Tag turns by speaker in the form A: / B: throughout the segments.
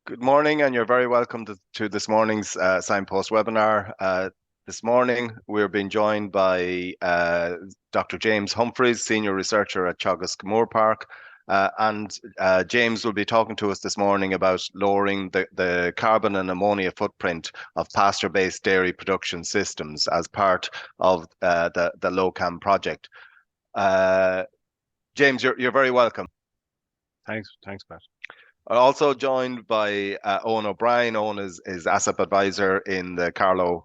A: Good morning, and you're very welcome to this morning's Signpost webinar. This morning, we're being joined by Dr. James Humphreys, Senior Researcher at Teagasc Moor Park. James will be talking to us this morning about lowering the carbon and ammonia footprint of pasture-based dairy production systems as part of the LoCAM project. James, you're very welcome.
B: Thanks, Pat.
A: Also joined by Eoghan O'Brien. Eoghan is ASSAP Advisor in the Carlow,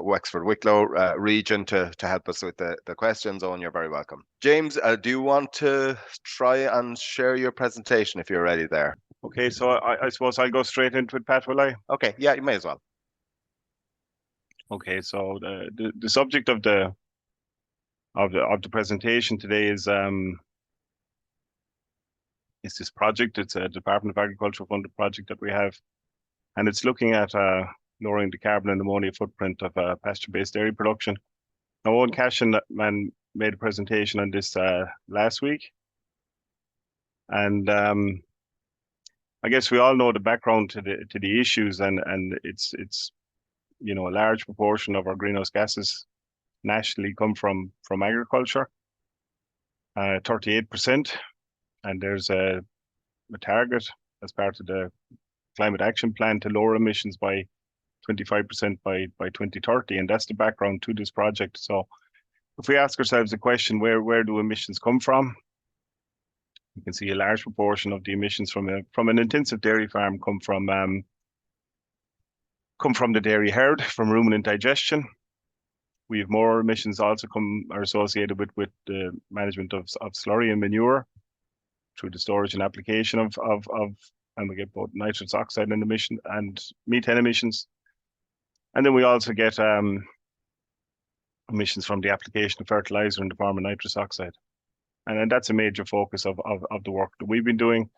A: Wexford Wicklow region to help us with the questions. Eoghan, you're very welcome. James, do you want to try and share your presentation if you're ready there?
B: Okay, so I suppose I'll go straight into it, Pat, will I?
A: Okay, yeah, you may as well.
B: Okay, so the subject of the presentation today is this project. It's a Department of Agriculture funded project that we have, and it's looking at lowering the carbon and ammonia footprint of pasture-based dairy production. Now, Owen Cashin made a presentation on this last week, and I guess we all know the background to the issues, and it's a large proportion of our greenhouse gases nationally come from agriculture, 38%. And there's a target as part of the Climate Action Plan to lower emissions by 25% by 2030, and that's the background to this project. So if we ask ourselves the question, where do emissions come from? You can see a large proportion of the emissions from an intensive dairy farm come from the dairy herd, from ruminant digestion. We have more emissions also are associated with the management of slurry and manure, through the storage and application of and we get both nitrous oxide and emission and methane emissions. And then we also get emissions from the application of fertilizer in the form of nitrous oxide. And then that's a major focus of the work that we've been doing.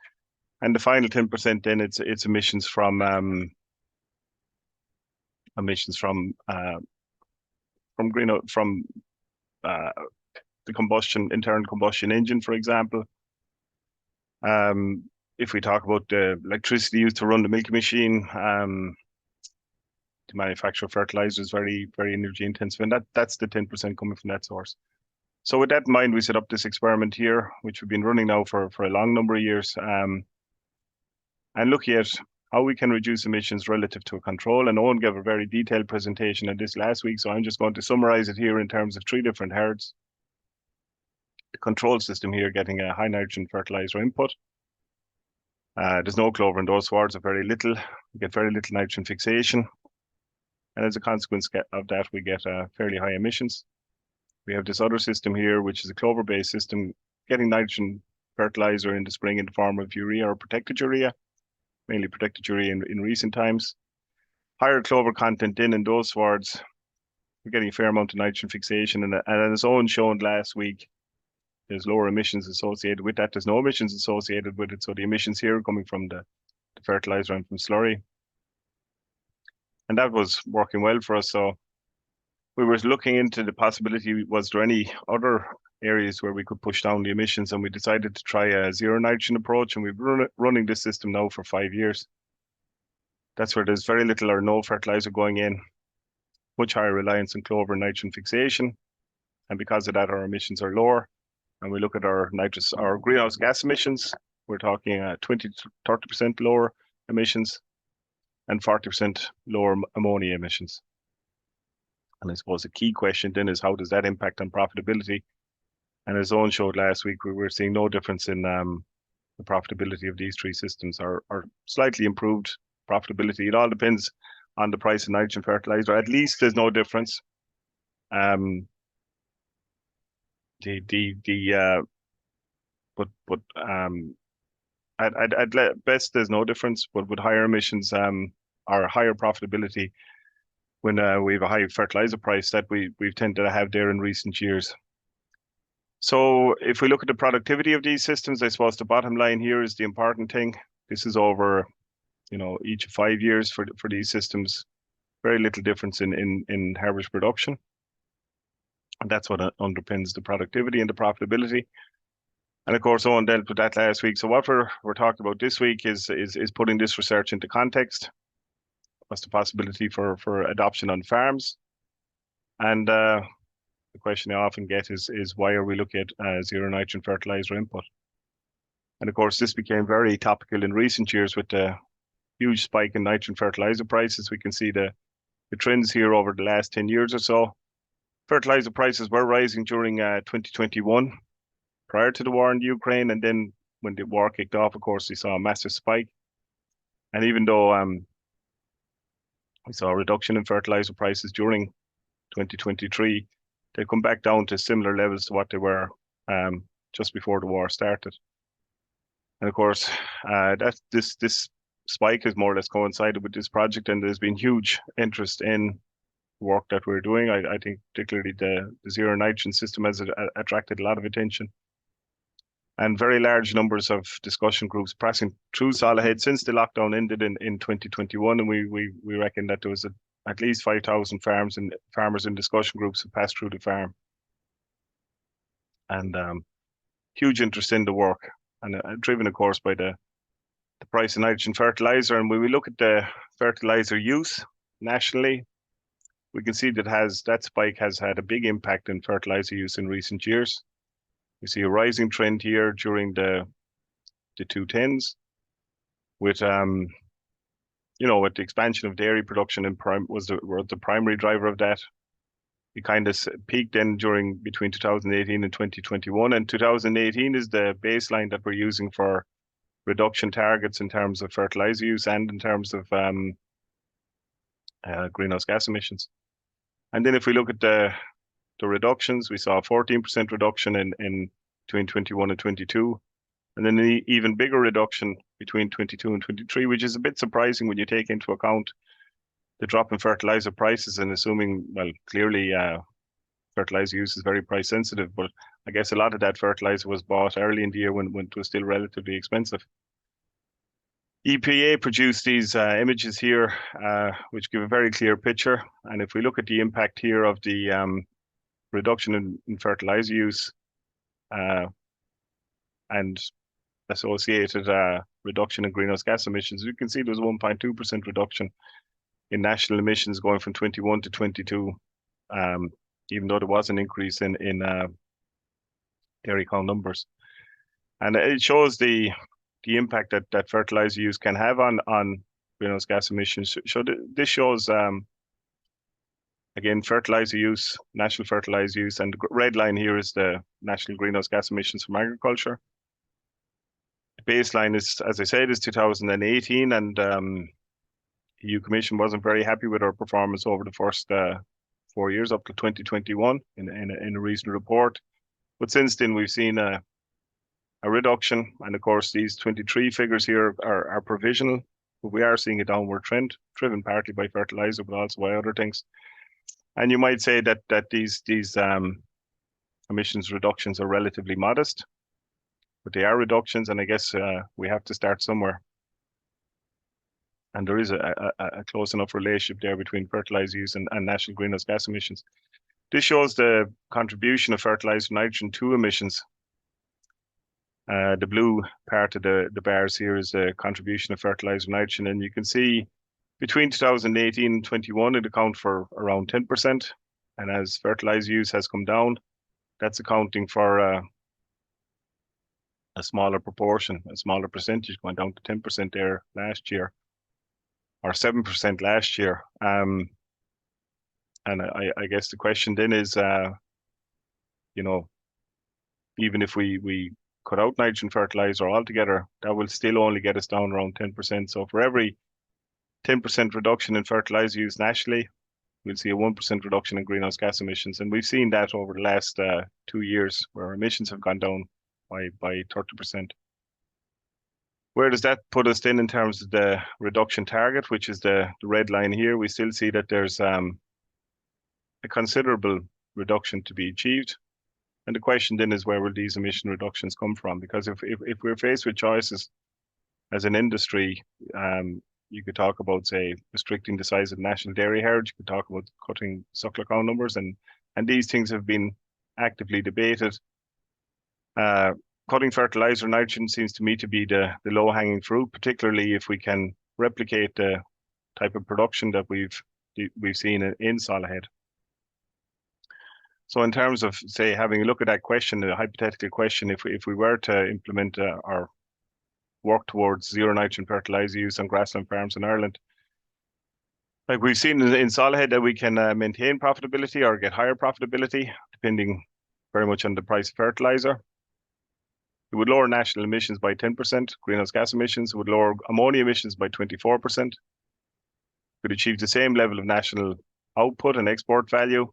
B: And the final 10% then it's emissions from the internal combustion engine, for example. If we talk about the electricity used to run the milking machine, to manufacture fertilizer is very, very energy intensive, and that's the 10% coming from that source. So with that in mind, we set up this experiment here, which we've been running now for a long number of years, and looking at how we can reduce emissions relative to a control. And Owen gave a very detailed presentation on this last week, so I'm just going to summarize it here in terms of 3 different herds. The control system here getting a high nitrogen fertilizer input. There's no clover in those swards, or very little. We get very little nitrogen fixation. And as a consequence of that, we get fairly high emissions. We have this other system here, which is a clover-based system, getting nitrogen fertilizer in the spring in the form of urea or protected urea, mainly protected urea in recent times. Higher clover content in those swards, we're getting a fair amount of nitrogen fixation. And as Owen showed last week, there's lower emissions associated with that. There's no emissions associated with it. So the emissions here are coming from the fertilizer and from slurry. And that was working well for us. So we were looking into the possibility, was there any other areas where we could push down the emissions? And we decided to try a zero nitrogen approach. And we've been running this system now for 5 years. That's where there's very little or no fertilizer going in, much higher reliance on clover and nitrogen fixation. And because of that, our emissions are lower. And we look at our greenhouse gas emissions, we're talking 20 to 30% lower emissions and 40% lower ammonia emissions. And I suppose the key question then is, how does that impact on profitability? And as Owen showed last week, we were seeing no difference in the profitability of these 3 systems, or slightly improved profitability. It all depends on the price of nitrogen fertilizer. At least there's no difference. At best there's no difference, but with higher emissions or higher profitability when we have a high fertilizer price that we've tended to have there in recent years. So if we look at the productivity of these systems, I suppose the bottom line here is the important thing. This is over each of 5 years for these systems. Very little difference in harvest production. And that's what underpins the productivity and the profitability. And of course, Owen dealt with that last week. So what we're talking about this week is putting this research into context. What's the possibility for adoption on farms? And the question I often get is why are we looking at zero nitrogen fertilizer input? And of course, this became very topical in recent years with the huge spike in nitrogen fertilizer prices. We can see the trends here over the last 10 years or so. Fertilizer prices were rising during 2021, prior to the war in Ukraine, and then when the war kicked off, of course, we saw a massive spike. And even though we saw a reduction in fertilizer prices during 2023, they come back down to similar levels to what they were just before the war started. And of course, this spike has more or less coincided with this project, and there's been huge interest in work that we're doing. I think particularly the zero nitrogen system has attracted a lot of attention, and very large numbers of discussion groups passing through Solohead since the lockdown ended in 2021, and we reckon that there was at least 5,000 farmers in discussion groups who passed through the farm, and huge interest in the work, and driven, of course, by the price of nitrogen fertilizer. And when we look at the fertilizer use nationally, we can see that spike has had a big impact in fertilizer use in recent years. We see a rising trend here during the 2010s, with with the expansion of dairy production was the primary driver of that. It kind of peaked then between 2018 and 2021, and 2018 is the baseline that we're using for reduction targets in terms of fertilizer use and in terms of greenhouse gas emissions. And then if we look at the reductions, we saw a 14% reduction in between 21 and 22, and then an even bigger reduction between 22 and 23, which is a bit surprising when you take into account the drop in fertilizer prices, and assuming, well, clearly fertilizer use is very price sensitive, but I guess a lot of that fertilizer was bought early in the year when it was still relatively expensive. EPA produced these images here, which give a very clear picture. And if we look at the impact here of the reduction in fertilizer use and associated reduction in greenhouse gas emissions, you can see there's a 1.2% reduction in national emissions going from 21 to 22, even though there was an increase in dairy cow numbers. And it shows the impact that fertilizer use can have on greenhouse gas emissions. So this shows, again, fertilizer use, national fertilizer use, and the red line here is the national greenhouse gas emissions from agriculture. The baseline is, as I said, is 2018, and the EU Commission wasn't very happy with our performance over the first 4 years up to 2021 in a recent report. But since then, we've seen a reduction, and of course, these 23 figures here are provisional, but we are seeing a downward trend, driven partly by fertilizer, but also by other things. And you might say that these emissions reductions are relatively modest, but they are reductions, and I guess we have to start somewhere. And there is a close enough relationship there between fertilizer use and national greenhouse gas emissions. This shows the contribution of fertilizer nitrogen to emissions. The blue part of the bars here is the contribution of fertilizer nitrogen, and you can see between 2018 and 21 it accounts for around 10%, and as fertilizer use has come down, that's accounting for a smaller proportion, a smaller percentage, going down to 10% there last year, or 7% last year. And I guess the question then is, even if we cut out nitrogen fertilizer altogether, that will still only get us down around 10%. So for every 10% reduction in fertilizer use nationally, we'll see a 1% reduction in greenhouse gas emissions. And we've seen that over the last 2 years, where emissions have gone down by 30%. Where does that put us then in terms of the reduction target, which is the red line here? We still see that there's a considerable reduction to be achieved. And the question then is, where will these emission reductions come from? Because if we're faced with choices as an industry, you could talk about, say, restricting the size of national dairy herd. You could talk about cutting suckler cow numbers, and these things have been actively debated. cutting fertilizer nitrogen seems to me to be the low-hanging fruit, particularly if we can replicate the type of production that we've seen in Solohead. So in terms of, say, having a look at that question, the hypothetical question, if we were to implement or work towards zero nitrogen fertilizer use on grassland farms in Ireland, like we've seen in Solohead, that we can maintain profitability or get higher profitability, depending very much on the price of fertilizer. It would lower national emissions by 10%, greenhouse gas emissions. It would lower ammonia emissions by 24%. It could achieve the same level of national output and export value.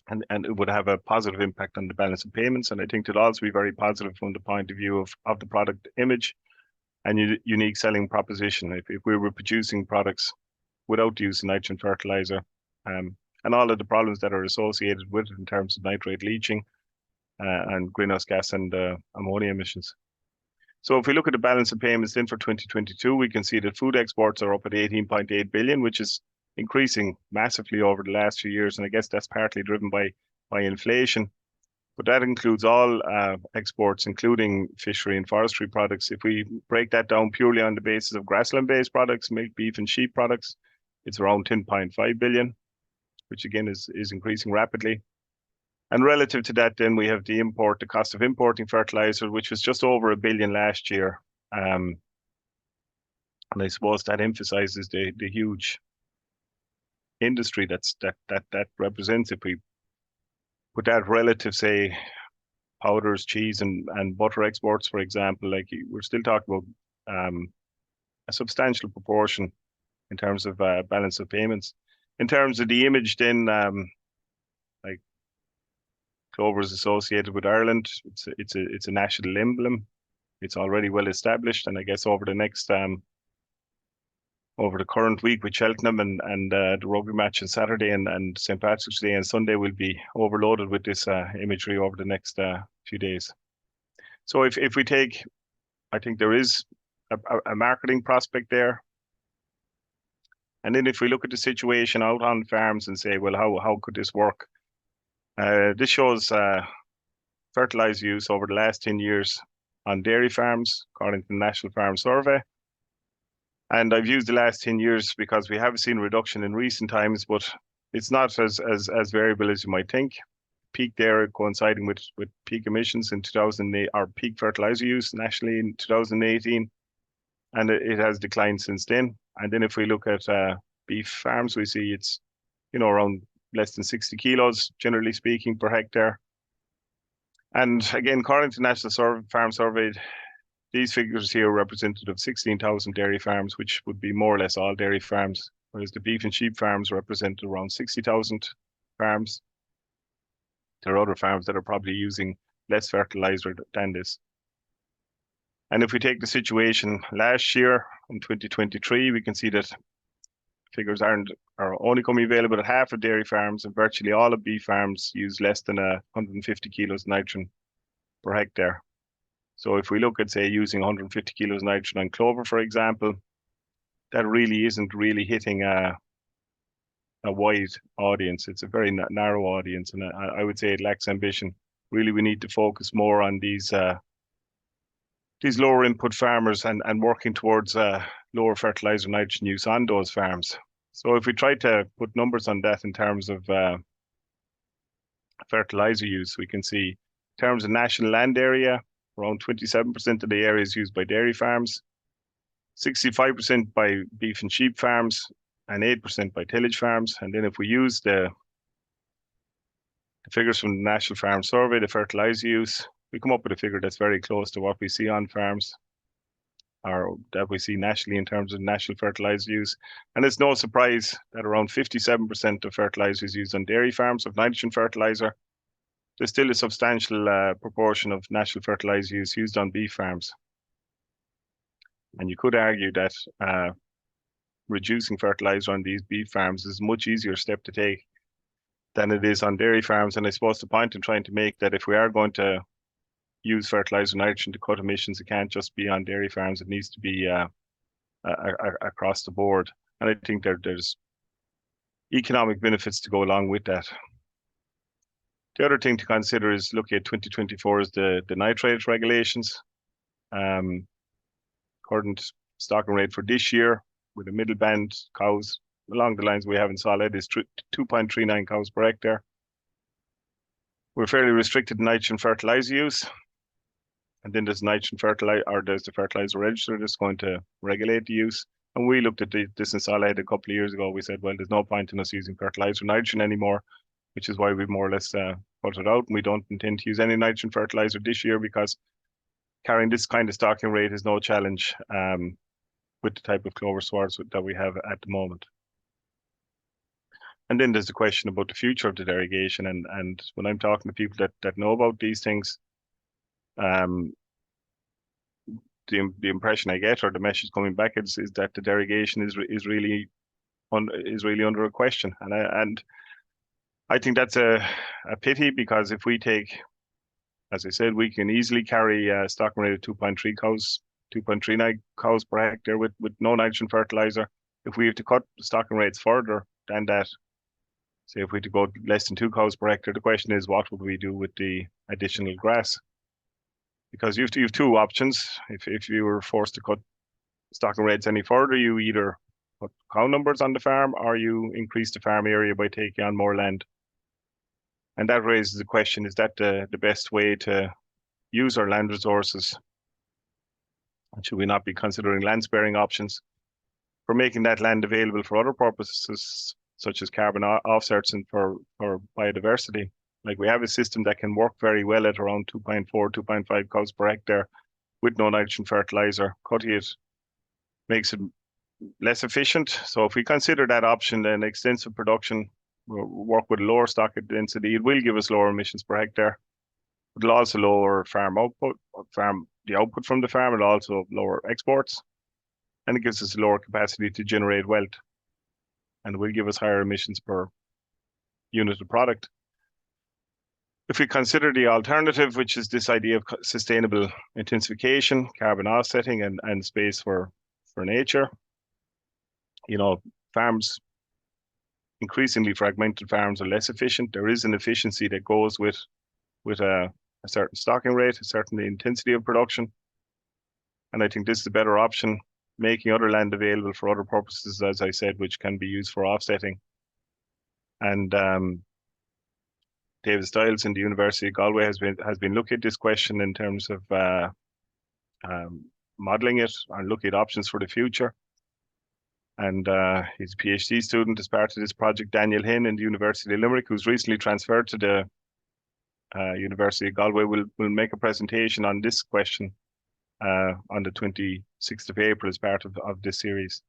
B: And it would have a positive impact on the balance of payments. And I think it would also be very positive from the point of view of the product image and unique selling proposition. If we were producing products without the use of nitrogen fertilizer, and all of the problems that are associated with it in terms of nitrate leaching and greenhouse gas and ammonia emissions. So if we look at the balance of payments then for 2022, we can see that food exports are up at 18.8 billion, which is increasing massively over the last few years. And I guess that's partly driven by inflation. But that includes all exports, including fishery and forestry products. If we break that down purely on the basis of grassland-based products, milk, beef and sheep products, it's around 10.5 billion, which again is increasing rapidly. And relative to that, then we have the cost of importing fertilizer, which was just over $1 billion last year. And I suppose that emphasizes the huge industry that represents. If we put that relative, say, powders, cheese and butter exports, for example, like we're still talking about a substantial proportion in terms of balance of payments. In terms of the image, then like clover is associated with Ireland. It's a national emblem. It's already well established, and I guess over the current week with Cheltenham and the rugby match on Saturday and St. Patrick's Day and Sunday, will be overloaded with this imagery over the next few days. So if we take, I think there is a marketing prospect there. And then if we look at the situation out on farms and say, well, how could this work? This shows fertilizer use over the last 10 years on dairy farms, according to the National Farm Survey. And I've used the last 10 years because we have seen a reduction in recent times, but it's not as variable as you might think. Peak there coinciding with peak emissions in 2008, or peak fertilizer use nationally in 2018. And it has declined since then. And then if we look at beef farms, we see it's, around less than 60 kilos, generally speaking, per hectare. And again, according to National Farm Survey, these figures here are representative of 16,000 dairy farms, which would be more or less all dairy farms, whereas the beef and sheep farms represent around 60,000 farms. There are other farms that are probably using less fertilizer than this. And if we take the situation last year in 2023, we can see that figures are only coming available at half of dairy farms, and virtually all of beef farms use less than 150 kilos nitrogen per hectare. So if we look at, say, using 150 kilos nitrogen on clover, for example, that really isn't really hitting a wide audience. It's a very narrow audience, and I would say it lacks ambition. Really, we need to focus more on these lower input farmers and working towards lower fertilizer nitrogen use on those farms. So if we try to put numbers on that in terms of fertilizer use, we can see in terms of national land area, around 27% of the area is used by dairy farms, 65% by beef and sheep farms, and 8% by tillage farms. And then if we use the figures from the National Farm Survey, the fertilizer use, we come up with a figure that's very close to what we see on farms, or that we see nationally in terms of national fertilizer use. And it's no surprise that around 57% of fertilizer is used on dairy farms of nitrogen fertilizer. There's still a substantial proportion of national fertilizer use used on beef farms. And you could argue that reducing fertilizer on these beef farms is a much easier step to take than it is on dairy farms. And I suppose the point I'm trying to make that if we are going to use fertilizer nitrogen to cut emissions, it can't just be on dairy farms. It needs to be across the board. And I think there's economic benefits to go along with that. The other thing to consider is look at 2024 is the nitrate regulations. Current stocking rate for this year with the middle band cows along the lines we have in Solohead is 2.39 cows per hectare. We're fairly restricted in nitrogen fertilizer use. And then there's nitrogen fertilizer, or there's the fertilizer register that's going to regulate the use. And we looked at this in Solohead a couple of years ago. We said, well, there's no point in us using fertilizer nitrogen anymore, which is why we've more or less put it out. And we don't intend to use any nitrogen fertilizer this year because carrying this kind of stocking rate is no challenge with the type of clover swards that we have at the moment. And then there's the question about the future of the derogation. And when I'm talking to people that know about these things, the impression I get, or the message coming back, is that the derogation is really under a question, and I think that's a pity, because if we take, as I said, we can easily carry a stocking rate of 2.39 cows per hectare with no nitrogen fertilizer. If we have to cut the stocking rates further than that, say if we had to go less than 2 cows per hectare, the question is, what would we do with the additional grass? Because you have two options. If you were forced to cut stocking rates any further, you either put cow numbers on the farm, or you increase the farm area by taking on more land. And that raises the question, is that the best way to use our land resources? And should we not be considering land sparing options for making that land available for other purposes, such as carbon offsets and for biodiversity? Like, we have a system that can work very well at around 2.4, 2.5 cows per hectare with no nitrogen fertilizer. Cutting it makes it less efficient. So if we consider that option, then extensive production, work with lower stock density, it will give us lower emissions per hectare. It'll also lower farm output, the output from the farm. It'll also lower exports, and it gives us a lower capacity to generate wealth, and it will give us higher emissions per unit of product. If we consider the alternative, which is this idea of sustainable intensification, carbon offsetting, and space for nature, farms, increasingly fragmented farms, are less efficient. There is an efficiency that goes with a certain stocking rate, a certain intensity of production. And I think this is a better option, making other land available for other purposes, as I said, which can be used for offsetting. And David Stiles in the University of Galway has been looking at this question in terms of modelling it and looking at options for the future. And he's a PhD student as part of this project. Daniel Hinn in the University of Limerick, who's recently transferred to the University of Galway, will make a presentation on this question on the 26th of April as part of this series.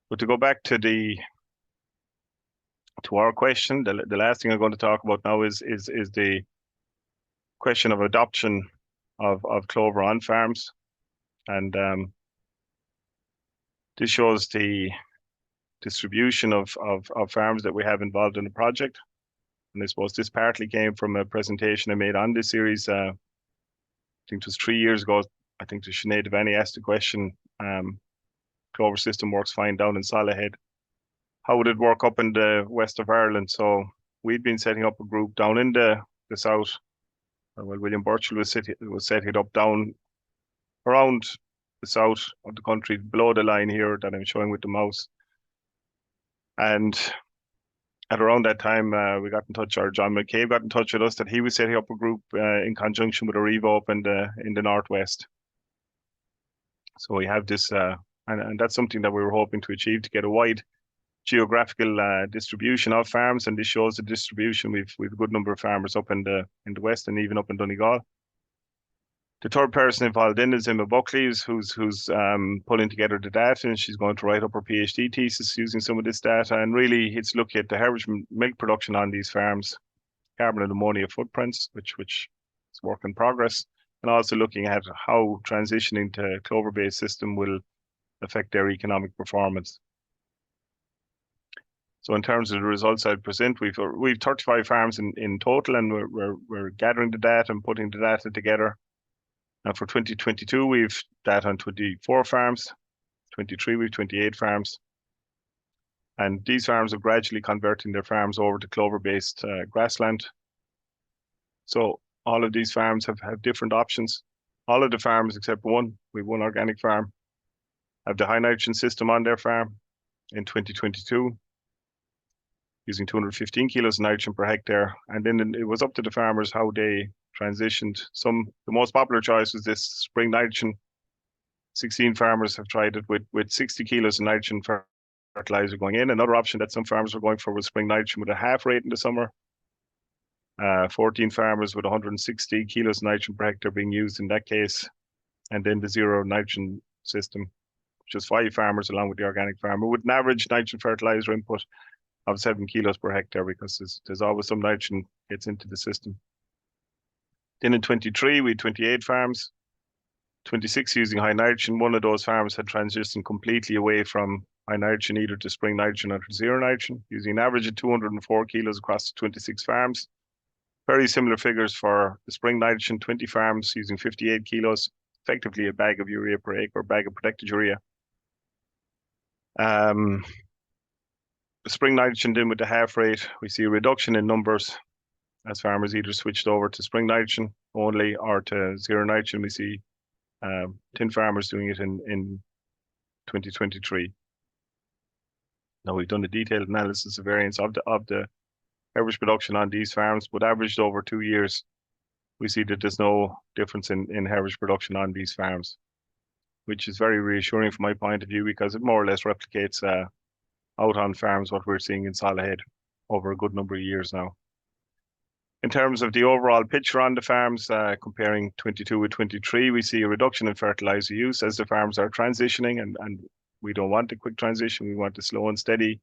B: But to go back to our question, the last thing I'm going to talk about now is the question of adoption of clover on farms. And this shows the distribution of farms that we have involved in the project. And I suppose this partly came from a presentation I made on this series, I think it was 3 years ago. I think to Sinead Devaney asked the question, clover system works fine down in Solohead. How would it work up in the west of Ireland? So we'd been setting up a group down in the south. Well, William Burchell was setting it up down around the south of the country, below the line here that I'm showing with the mouse. And at around that time, we got in touch, or John McCabe got in touch with us, that he was setting up a group in conjunction with Arriva up in the northwest. So we have this, and that's something that we were hoping to achieve, to get a wide geographical distribution of farms. And this shows the distribution. We've a good number of farmers up in the west, and even up in Donegal. The third person involved in is Emma Buckley, who's pulling together the data, and she's going to write up her PhD thesis using some of this data. And really, it's looking at the average milk production on these farms, carbon and ammonia footprints, which is work in progress, and also looking at how transitioning to clover-based system will affect their economic performance. So in terms of the results I'd present, we've 35 farms in total, and we're gathering the data and putting the data together. And for 2022, we've data on 24 farms. 23, we've 28 farms. And these farms are gradually converting their farms over to clover-based grassland. So all of these farms have different options. All of the farms except one, we have one organic farm, have the high nitrogen system on their farm in 2022, using 215 kilos of nitrogen per hectare. And then it was up to the farmers how they transitioned. The most popular choice was this spring nitrogen. 16 farmers have tried it with 60 kilos of nitrogen fertilizer going in. Another option that some farmers were going for was spring nitrogen with a half rate in the summer. 14 farmers with 160 kilos of nitrogen per hectare being used in that case. And then the zero nitrogen system, which is 5 farmers along with the organic farmer, with an average nitrogen fertilizer input of 7 kilos per hectare, because there's always some nitrogen gets into the system. Then in 23, we had 28 farms, 26 using high nitrogen. One of those farms had transitioned completely away from high nitrogen, either to spring nitrogen or to zero nitrogen, using an average of 204 kilos across the 26 farms. Very similar figures for the spring nitrogen, 20 farms using 58 kilos, effectively a bag of urea per acre, bag of protected urea. The spring nitrogen then with the half rate, we see a reduction in numbers as farmers either switched over to spring nitrogen only or to zero nitrogen. We see 10 farmers doing it in 2023. Now we've done a detailed analysis of variance of the average production on these farms, but averaged over 2 years, we see that there's no difference in average production on these farms, which is very reassuring from my point of view, because it more or less replicates out on farms what we're seeing in Solohead over a good number of years now. In terms of the overall picture on the farms, comparing 22 with 23, we see a reduction in fertilizer use as the farms are transitioning, and we don't want a quick transition. We want a slow and steady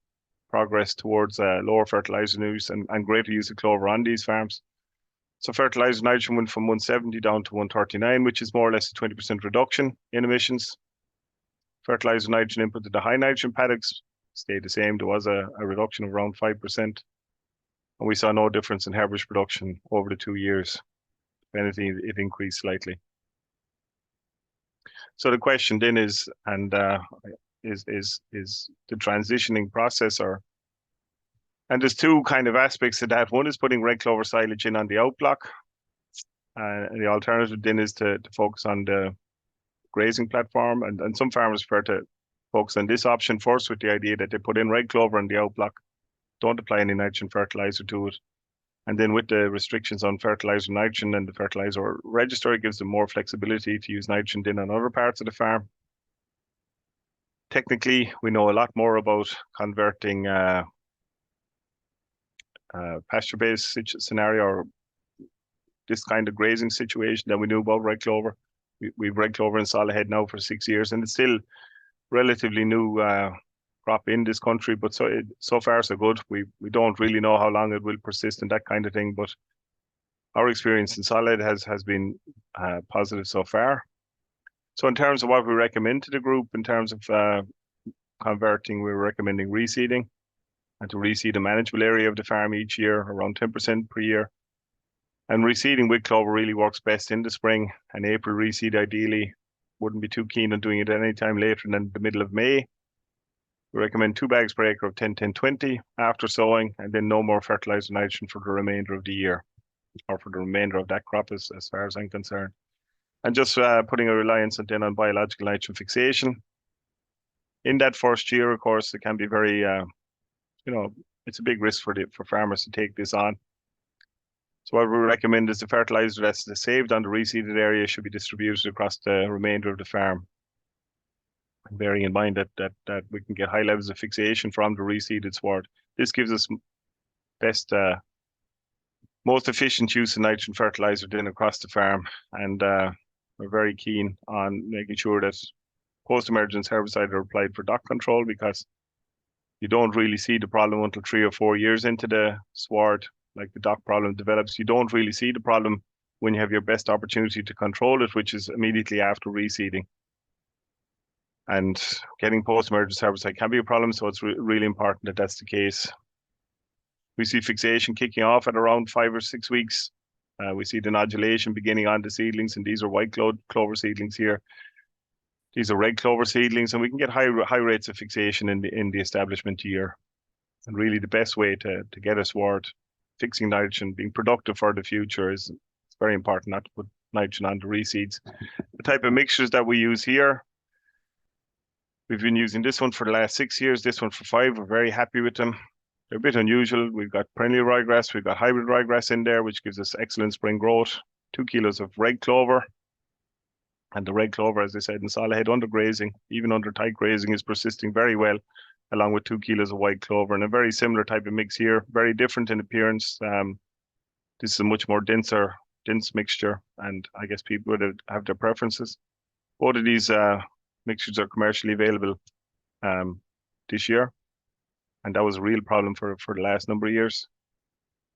B: progress towards lower fertilizer use and greater use of clover on these farms. So fertilizer nitrogen went from 170 down to 139, which is more or less a 20% reduction in emissions. Fertilizer nitrogen input to the high nitrogen paddocks stayed the same. There was a reduction of around 5%. And we saw no difference in herbage production over the 2 years. If anything, it increased slightly. So the question then is, is the transitioning process, and there's two kind of aspects to that. One is putting red clover silage in on the outblock. And the alternative then is to focus on the grazing platform. And some farmers prefer to focus on this option first, with the idea that they put in red clover on the outblock, don't apply any nitrogen fertilizer to it. And then with the restrictions on fertilizer nitrogen and the fertilizer register, it gives them more flexibility to use nitrogen then on other parts of the farm. Technically, we know a lot more about converting pasture-based scenario or this kind of grazing situation than we knew about red clover. We've red clover in Solohead now for 6 years, and it's still relatively new crop in this country, but so far so good. We don't really know how long it will persist and that kind of thing, but our experience in Solohead has been positive so far. So in terms of what we recommend to the group, in terms of converting, we're recommending reseeding, and to reseed a manageable area of the farm each year, around 10% per year. And reseeding with clover really works best in the spring, and April reseed ideally. Wouldn't be too keen on doing it any time later than the middle of May. We recommend 2 bags per acre of 10-10-20 after sowing, and then no more fertilizer nitrogen for the remainder of the year, or for the remainder of that crop as far as I'm concerned. And just putting a reliance on biological nitrogen fixation. In that first year, of course, it can be very, it's a big risk for farmers to take this on. So what we recommend is the fertilizer that's saved on the reseeded area should be distributed across the remainder of the farm. Bearing in mind that we can get high levels of fixation from the reseeded sward. This gives us best, most efficient use of nitrogen fertilizer then across the farm. And we're very keen on making sure that post-emergence herbicides are applied for dock control, because you don't really see the problem until 3 or 4 years into the sward, like the dock problem develops. You don't really see the problem when you have your best opportunity to control it, which is immediately after reseeding. And getting post-emergence herbicide can be a problem, so it's really important that that's the case. We see fixation kicking off at around 5 or 6 weeks. We see the nodulation beginning on the seedlings, and these are white clover seedlings here. These are red clover seedlings, and we can get high rates of fixation in the establishment year. And really, the best way to get us toward fixing nitrogen, being productive for the future, is it's very important not to put nitrogen on the reseeds. The type of mixtures that we use here, we've been using this one for the last 6 years, this one for 5. We're very happy with them. They're a bit unusual. We've got perennial ryegrass, we've got hybrid ryegrass in there, which gives us excellent spring growth. 2 kilos of red clover. And the red clover, as I said, in Solohead undergrazing, even under tight grazing, is persisting very well, along with 2 kilos of white clover. And a very similar type of mix here, very different in appearance. This is a much more dense mixture, and I guess people would have their preferences. Both of these mixtures are commercially available this year, and that was a real problem for the last number of years.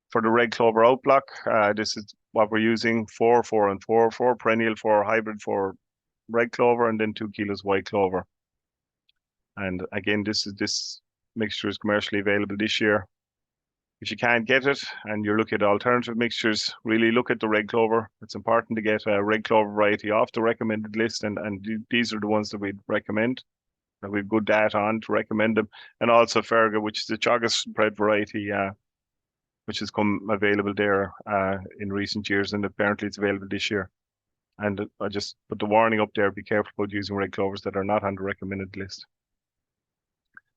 B: For the red clover outblock, this is what we're using: 4, 4, and 4, 4 perennial, 4 hybrid, 4 red clover, and then 2 kilos white clover. And again, this mixture is commercially available this year. If you can't get it and you're looking at alternative mixtures, really look at the red clover. It's important to get a red clover variety off the recommended list, and these are the ones that we'd recommend, that we've good data on to recommend them. And also Ferga, which is a Teagasc bred variety, which has come available there in recent years, and apparently it's available this year. And I just put the warning up there: be careful about using red clovers that are not on the recommended list.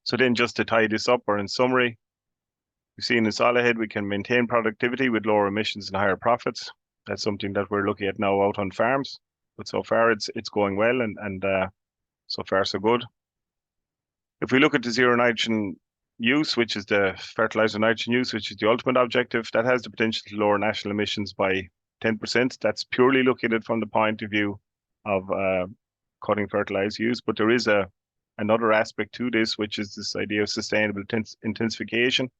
B: So then, just to tie this up, or in summary, we've seen in Solohead we can maintain productivity with lower emissions and higher profits. That's something that we're looking at now out on farms. But so far it's going well, and so far so good. If we look at the zero nitrogen use, which is the fertilizer nitrogen use, which is the ultimate objective, that has the potential to lower national emissions by 10%. That's purely looking at it from the point of view of cutting fertilizer use. But there is another aspect to this, which is this idea of sustainable intensification.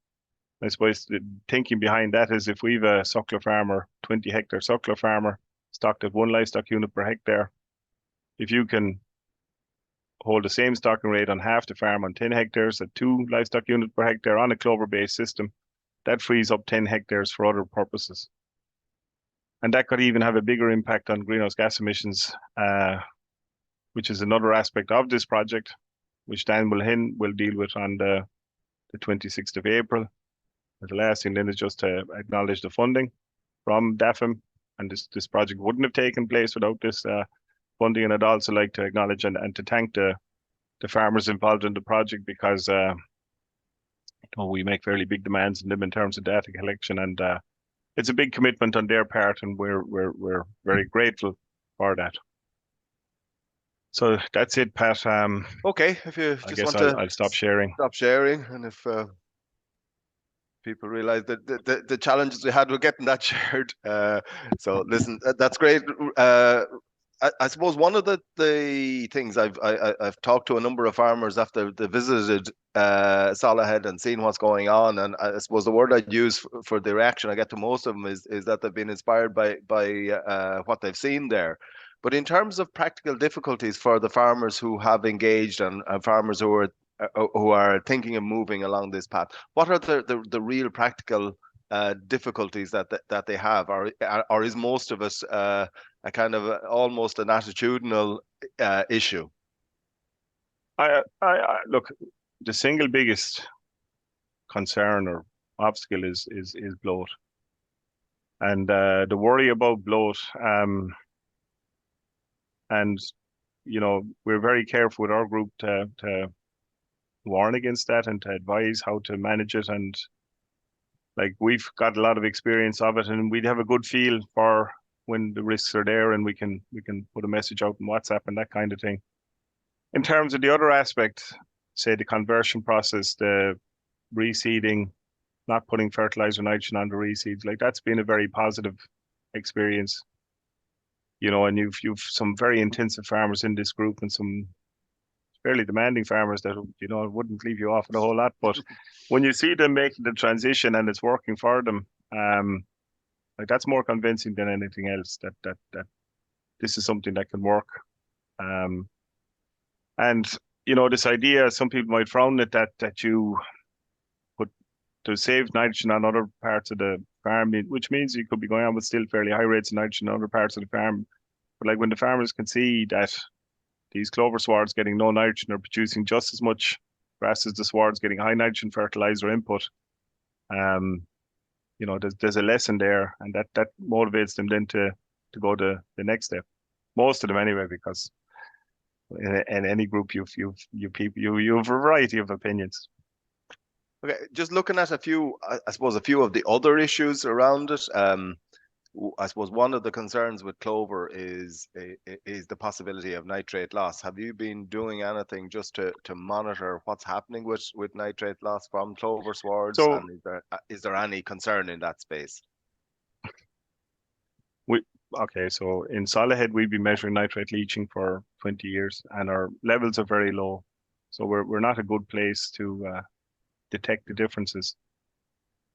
B: I suppose the thinking behind that is, if we've a suckler farmer, 20-hectare suckler farmer, stocked at 1 livestock unit per hectare, if you can hold the same stocking rate on half the farm on 10 hectares at 2 livestock units per hectare on a clover-based system, that frees up 10 hectares for other purposes. And that could even have a bigger impact on greenhouse gas emissions, which is another aspect of this project, which Dan will deal with on the 26th of April. And the last thing then is just to acknowledge the funding from DAFM, and this project wouldn't have taken place without this funding. And I'd also like to acknowledge and to thank the farmers involved in the project, because we make fairly big demands on them in terms of data collection, and it's a big commitment on their part, and we're very grateful for that. So that's it, Pat.
A: Okay, if you just want to,
B: I'll stop sharing.
A: Stop sharing, and if people realize that the challenges we had with getting that shared. So listen, that's great. I suppose one of the things I've talked to a number of farmers after they visited Solohead and seen what's going on, and I suppose the word I'd use for the reaction I get to most of them is that they've been inspired by what they've seen there. But in terms of practical difficulties for the farmers who have engaged and farmers who are thinking of moving along this path, what are the real practical difficulties that they have, or is most of it a kind of almost an attitudinal issue?
B: I look, the single biggest concern or obstacle is bloat, and the worry about bloat. And we're very careful with our group to warn against that and to advise how to manage it. And like, we've got a lot of experience of it, and we'd have a good feel for when the risks are there, and we can put a message out on WhatsApp and that kind of thing. In terms of the other aspect, say the conversion process, the reseeding, not putting fertilizer nitrogen on the reseeds, like, that's been a very positive experience. And you've some very intensive farmers in this group, and some fairly demanding farmers that wouldn't leave you off with a whole lot. But when you see them making the transition and it's working for them, like, that's more convincing than anything else that this is something that can work. And this idea, some people might frown at that you put to save nitrogen on other parts of the farm, which means you could be going on with still fairly high rates of nitrogen on other parts of the farm. But like, when the farmers can see that these clover swards getting no nitrogen are producing just as much grass as the swards getting high nitrogen fertilizer input. You know, there's a lesson there, and that motivates them then to go to the next step. Most of them anyway, because in any group you've a variety of opinions.
A: Okay, just looking at a few, I suppose, a few of the other issues around it. I suppose one of the concerns with clover is the possibility of nitrate loss. Have you been doing anything just to monitor what's happening with nitrate loss from clover swards?
B: So
A: And is there any concern in that space?
B: So in Solohead we've been measuring nitrate leaching for 20 years, and our levels are very low. So we're not a good place to detect the differences.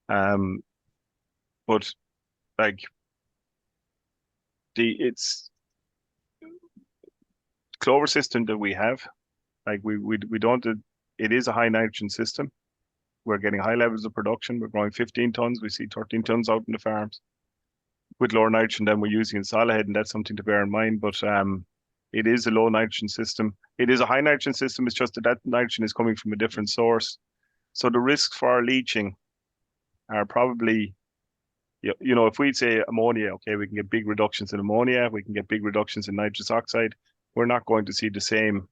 B: But like it's clover system that we have, like we don't, it is a high nitrogen system. We're getting high levels of production. We're growing 15 tons. We see 13 tons out in the farms with lower nitrogen than we're using in Solohead, and that's something to bear in mind. But it is a low nitrogen system. It is a high nitrogen system. It's just that nitrogen is coming from a different source. So the risks for our leaching are probably, you know, if we'd say ammonia, okay, we can get big reductions in ammonia, we can get big reductions in nitrous oxide. We're not going to see the same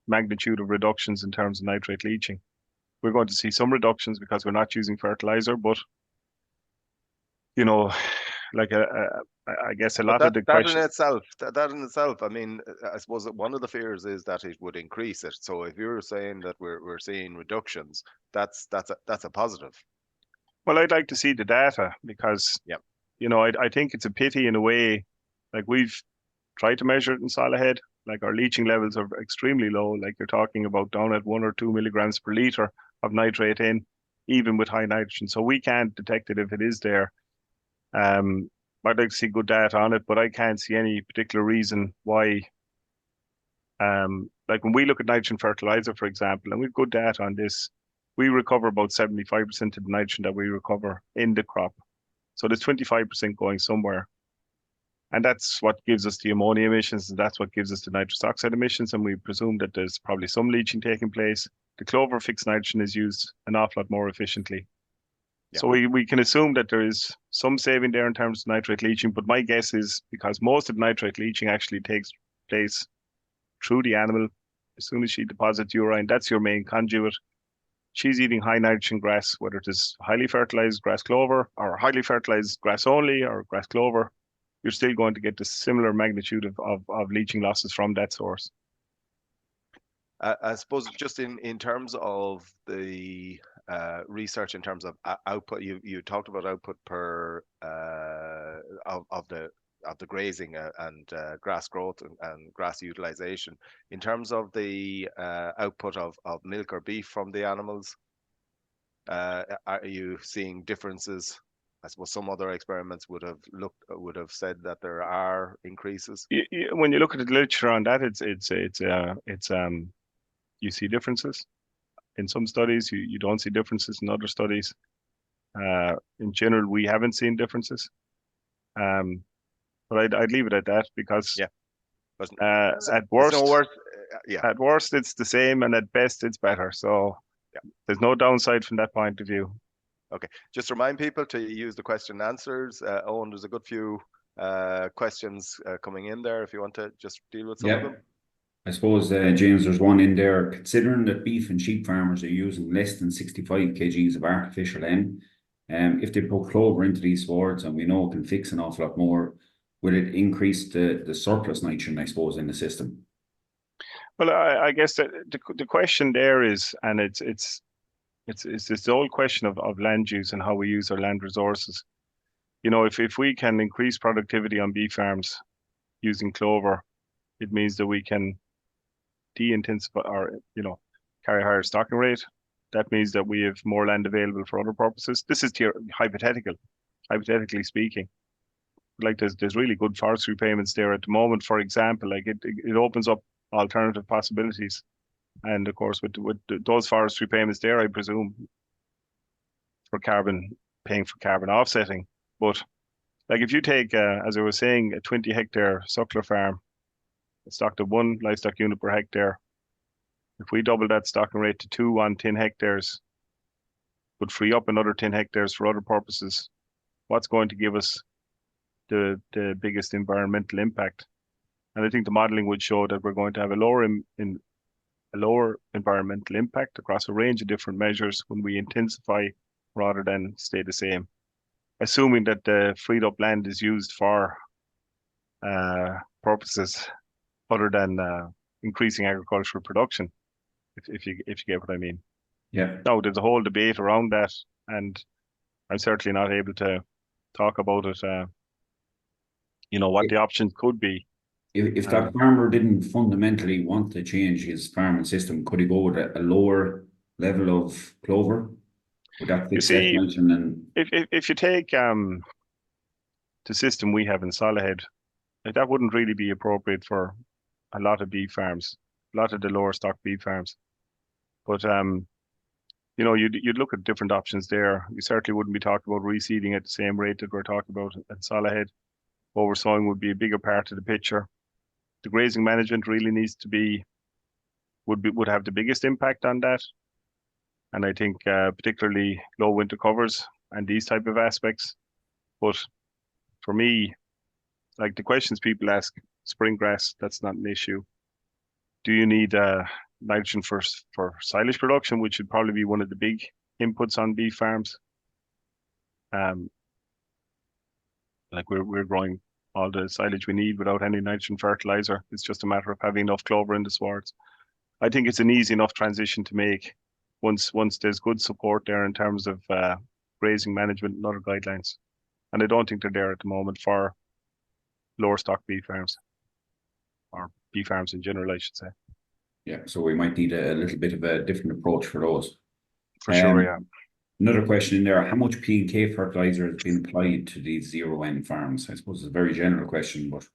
B: magnitude of reductions in terms of nitrate leaching. We're going to see some reductions because we're not using fertilizer, but you know, like I guess a lot of the questions.
A: That in itself, I mean, I suppose that one of the fears is that it would increase it. So if you're saying that we're seeing reductions, that's a positive.
B: Well, I'd like to see the data because,
A: yeah,
B: you know, I think it's a pity in a way. Like we've tried to measure it in Solohead, like our leaching levels are extremely low. Like you're talking about down at 1 or 2 milligrams per liter of nitrate in, even with high nitrogen. So we can't detect it if it is there. I'd like to see good data on it, but I can't see any particular reason why. Like when we look at nitrogen fertilizer, for example, and we've good data on this, we recover about 75% of the nitrogen that we recover in the crop. So there's 25% going somewhere. And that's what gives us the ammonia emissions, and that's what gives us the nitrous oxide emissions. And we presume that there's probably some leaching taking place. The clover fixed nitrogen is used an awful lot more efficiently. Yeah. So we can assume that there is some saving there in terms of nitrate leaching, but my guess is because most of nitrate leaching actually takes place through the animal. As soon as she deposits urine, that's your main conduit. She's eating high nitrogen grass, whether it is highly fertilized grass clover or highly fertilized grass only or grass clover, you're still going to get the similar magnitude of leaching losses from that source.
A: I suppose just in terms of the research in terms of output, you talked about output per of the grazing and grass growth and grass utilization. In terms of the output of milk or beef from the animals, are you seeing differences? I suppose some other experiments would have said that there are increases.
B: When you look at the literature on that, you see differences. In some studies, you don't see differences. In other studies, in general, we haven't seen differences. But I'd leave it at that because at worst it's the same, and at best it's better. So there's no downside from that point of view.
A: Okay, just remind people to use the question and answers. Eoghan, there's a good few questions coming in there if you want to just deal with some of them.
C: I suppose, James, there's one in there. Considering that beef and sheep farmers are using less than 65 kgs of artificial N, if they put clover into these swards, and we know it can fix an awful lot more, will it increase the surplus nitrogen, I suppose, in the system?
B: Well, I guess that the question there is, and it's this old question of land use and how we use our land resources. You know, if we can increase productivity on beef farms using clover, it means that we can de-intensify or, you know, carry a higher stocking rate. That means that we have more land available for other purposes. This is hypothetically speaking. Like there's really good forestry payments there at the moment. For example, like it opens up alternative possibilities. And of course, with those forestry payments there, I presume for paying for carbon offsetting. But like if you take, as I was saying, a 20-hectare suckler farm, stocked at 1 livestock unit per hectare. If we double that stocking rate to 2 on 10 hectares, would free up another 10 hectares for other purposes. What's going to give us the biggest environmental impact? And I think the modelling would show that we're going to have a lower environmental impact across a range of different measures when we intensify rather than stay the same, assuming that the freed up land is used for purposes other than increasing agricultural production, if you get what I mean.
C: Yeah.
B: Now, there's a whole debate around that, and I'm certainly not able to talk about it, what the options could be.
C: If that farmer didn't fundamentally want to change his farming system, could he go with a lower level of clover? Would that fix settlement? And then
B: if you take the system we have in Solohead, that wouldn't really be appropriate for a lot of beef farms, a lot of the lower stock beef farms. But you'd look at different options there. You certainly wouldn't be talking about reseeding at the same rate that we're talking about at Solohead. Oversowing would be a bigger part of the picture. The grazing management really needs to would have the biggest impact on that. And I think particularly low winter covers and these type of aspects. But for me, like the questions people ask, spring grass, that's not an issue. Do you need nitrogen for silage production, which would probably be one of the big inputs on beef farms? Like we're growing all the silage we need without any nitrogen fertilizer. It's just a matter of having enough clover in the swards. I think it's an easy enough transition to make once there's good support there in terms of grazing management and other guidelines. And I don't think they're there at the moment for lower stock beef farms, or beef farms in general, I should say.
C: Yeah, so we might need a little bit of a different approach for those.
B: For sure, yeah.
C: Another question in there, how much P&K fertilizer has been applied to these zero-N farms? I suppose it's a very general question, but...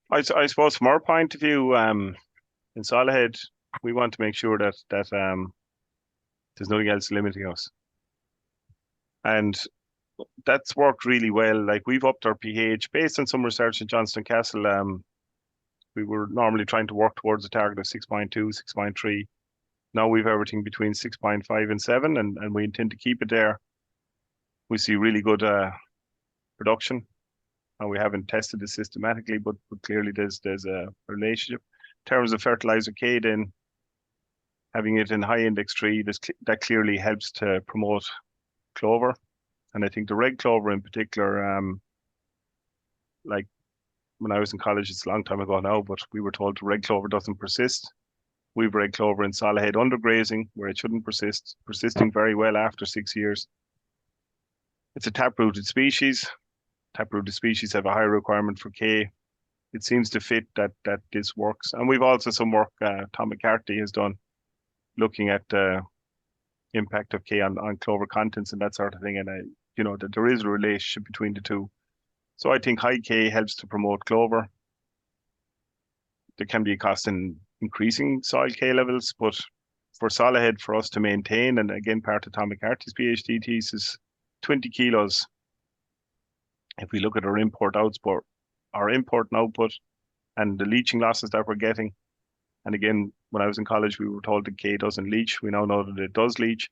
B: I suppose from our point of view, in Solohead, we want to make sure that there's nothing else limiting us. And that's worked really well. Like we've upped our pH based on some research in Johnston Castle. We were normally trying to work towards a target of 6.2, 6.3. Now we've everything between 6.5 and 7, and we intend to keep it there. We see really good production. And we haven't tested it systematically, but clearly there's a relationship. In terms of fertilizer K, then having it in high index tree, that clearly helps to promote clover. And I think the red clover in particular, like when I was in college, it's a long time ago now, but we were told the red clover doesn't persist. We've red clover in Solohead undergrazing where it shouldn't persist, persisting very well after 6 years. It's a taprooted species. Taprooted species have a higher requirement for K. It seems to fit that this works. And we've also some work Tom McCarthy has done looking at the impact of K on clover contents and that sort of thing. And that there is a relationship between the two. So I think high K helps to promote clover. There can be a cost in increasing soil K levels, but for Solohead, for us to maintain, and again, part of Tom McCarthy's PhD thesis, 20 kilos. If we look at our import and output, and the leaching losses that we're getting, and again, when I was in college, we were told that K doesn't leach. We now know that it does leach.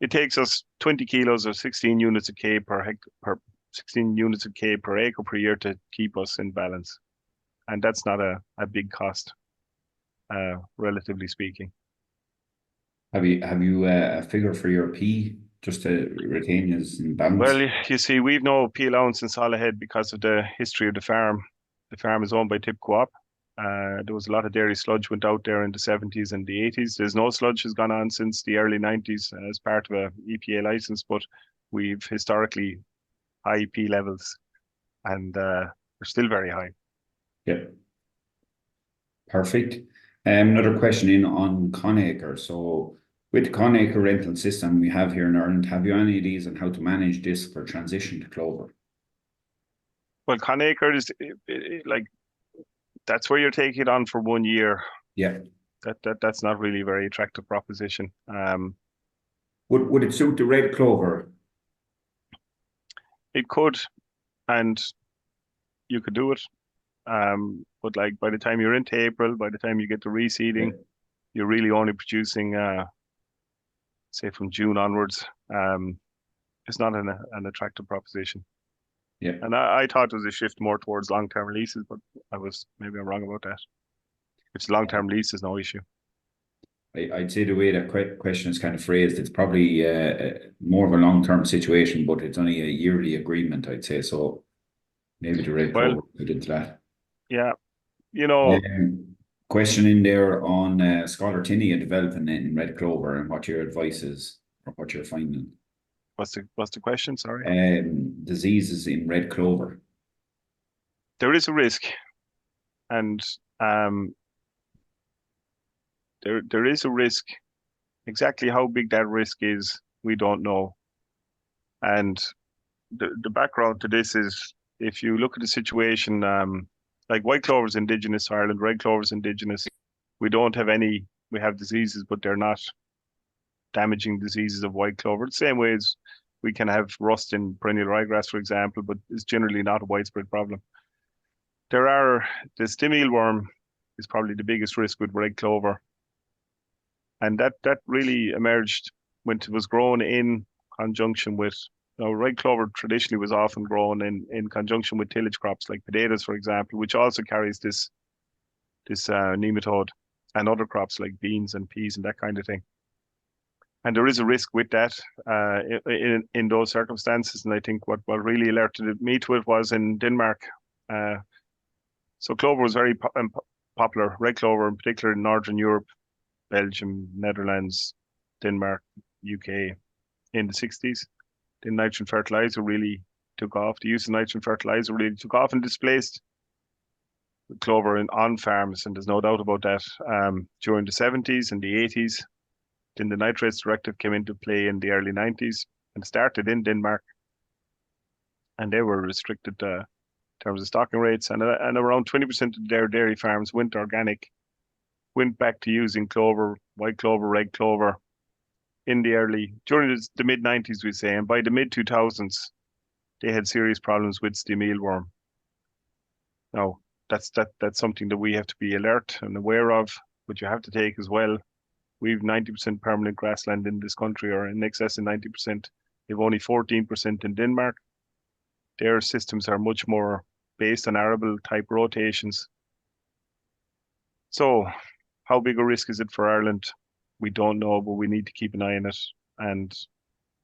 B: It takes us 20 kilos or 16 units of K per 16 units of K per acre per year to keep us in balance, and that's not a big cost, relatively speaking.
C: Have you a figure for your P just to retain us in balance?
B: Well, you see, we've no P allowance in Solohead because of the history of the farm. The farm is owned by Tip Co-op. There was a lot of dairy sludge went out there in the 70s and the 80s. There's no sludge has gone on since the early 90s as part of a EPA license, but we've historically high P levels, and they're still very high.
C: Yeah. Perfect. Another question in on Conacre. So with the Conacre rental system we have here in Ireland, have you any ideas on how to manage this for transition to clover?
B: Well, Conacre is like, that's where you're taking it on for 1 year.
C: Yeah.
B: That's not really a very attractive proposition.
C: Would it suit the red clover?
B: It could, and you could do it. But like by the time you're into April, by the time you get to reseeding, you're really only producing, say from June onwards. It's not an attractive proposition.
C: Yeah.
B: And I thought there was a shift more towards long-term leases, but maybe I'm wrong about that. Which long-term lease is no issue.
C: I'd say the way that question is kind of phrased, it's probably more of a long-term situation, but it's only a yearly agreement, I'd say. So maybe the red clover fit into that.
B: Yeah, you know.
C: Question in there on Scholar-tinea developing in red clover and what your advice is or what you're finding.
B: What's the question? Sorry.
C: Diseases in red clover.
B: There is a risk, and there is a risk. Exactly how big that risk is, we don't know. And the background to this is, if you look at the situation, like white clover is indigenous to Ireland, red clover is indigenous. We don't have any. We have diseases, but they're not damaging diseases of white clover. The same way as we can have rust in perennial ryegrass, for example, but it's generally not a widespread problem. The stem mealworm is probably the biggest risk with red clover. And that really emerged when it was grown in conjunction with, red clover traditionally was often grown in conjunction with tillage crops like potatoes, for example, which also carries this nematode, and other crops like beans and peas and that kind of thing. And there is a risk with that in those circumstances. And I think what really alerted me to it was in Denmark. So clover was very popular, red clover in particular in Northern Europe, Belgium, Netherlands, Denmark, UK in the 60s. Then nitrogen fertilizer really took off. The use of nitrogen fertilizer really took off and displaced clover on farms, and there's no doubt about that. During the 70s and the 80s, then the nitrates directive came into play in the early 90s and started in Denmark. And they were restricted in terms of stocking rates. And around 20% of their dairy farms went organic, went back to using clover, white clover, red clover during the mid 90s, we say. And by the mid 2000s, they had serious problems with stem mealworm. Now, that's something that we have to be alert and aware of, but you have to take as well. We've 90% permanent grassland in this country, or in excess of 90%. We've only 14% in Denmark. Their systems are much more based on arable type rotations. So how big a risk is it for Ireland? We don't know, but we need to keep an eye on it. And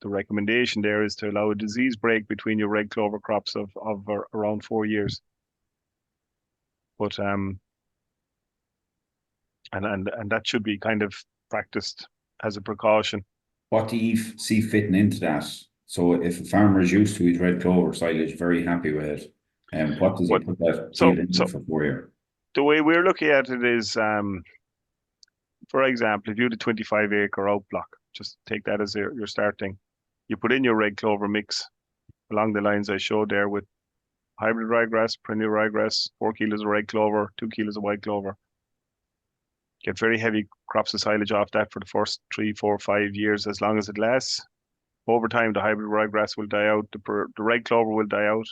B: the recommendation there is to allow a disease break between your red clover crops of around 4 years. But and that should be kind of practiced as a precaution.
C: What do you see fitting into that? So if a farmer is used to his red clover silage, very happy with it, and what does he put that field into for 4 years?
B: The way we're looking at it is, for example, if you had a 25-acre outblock, just take that as your starting. You put in your red clover mix along the lines I showed there with hybrid ryegrass, perennial ryegrass, 4 kilos of red clover, 2 kilos of white clover. Get very heavy crops of silage off that for the first 3, 4, 5 years, as long as it lasts. Over time, the hybrid ryegrass will die out, the red clover will die out,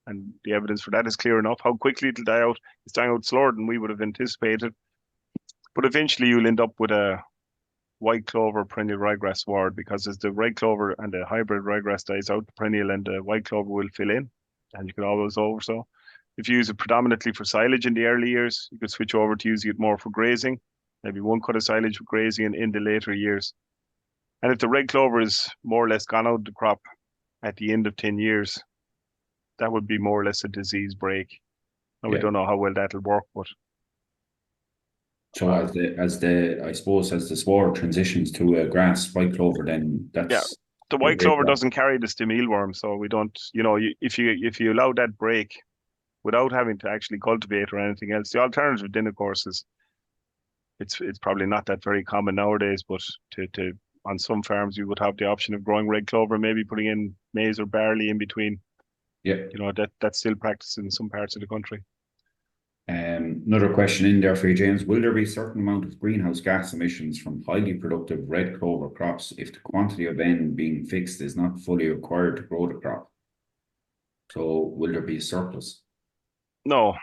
B: and the evidence for that is clear enough. How quickly it'll die out, it's dying out slower than we would have anticipated. But eventually you'll end up with a white clover perennial ryegrass sward, because as the red clover and the hybrid ryegrass dies out, the perennial and the white clover will fill in, and you can always oversow. If you use it predominantly for silage in the early years, you could switch over to using it more for grazing. Maybe one cut of silage for grazing in the later years. And if the red clover is more or less gone out of the crop at the end of 10 years, that would be more or less a disease break. And we don't know how well that'll work, but.
C: So as the sward transitions to a grass white clover, then that's.
B: Yeah, the white clover doesn't carry the stem mealworm, so we don't, if you allow that break without having to actually cultivate or anything else, the alternative then, of course, is it's probably not that very common nowadays, but on some farms you would have the option of growing red clover, maybe putting in maize or barley in between.
C: Yeah,
B: that's still practiced in some parts of the country.
C: Another question in there for you, James. Will there be a certain amount of greenhouse gas emissions from highly productive red clover crops if the quantity of N being fixed is not fully required to grow the crop? So will there be a surplus?
B: No.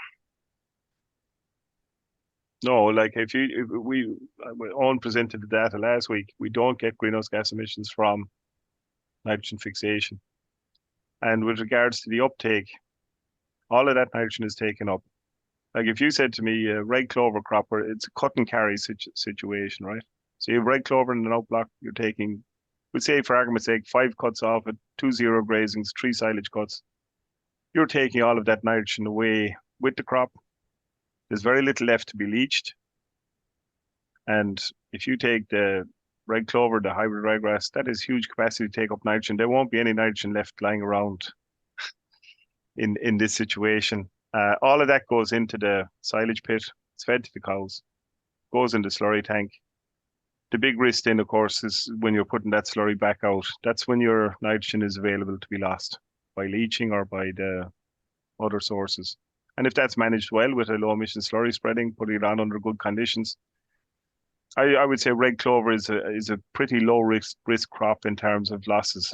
B: No, like if Owen presented the data last week, we don't get greenhouse gas emissions from nitrogen fixation. And with regards to the uptake, all of that nitrogen is taken up. Like if you said to me, red clover crop, where it's a cut and carry situation, right? So you have red clover in an outblock, you're taking, we'd say for argument's sake, 5 cuts off it, 2 zero grazings, 3 silage cuts. You're taking all of that nitrogen away with the crop. There's very little left to be leached. And if you take the red clover, the hybrid ryegrass, that is huge capacity to take up nitrogen. There won't be any nitrogen left lying around in this situation. All of that goes into the silage pit. It's fed to the cows, goes in the slurry tank. The big risk then, of course, is when you're putting that slurry back out. That's when your nitrogen is available to be lost by leaching or by the other sources. And if that's managed well with a low emission slurry spreading, putting it on under good conditions, I would say red clover is a pretty low risk crop in terms of losses.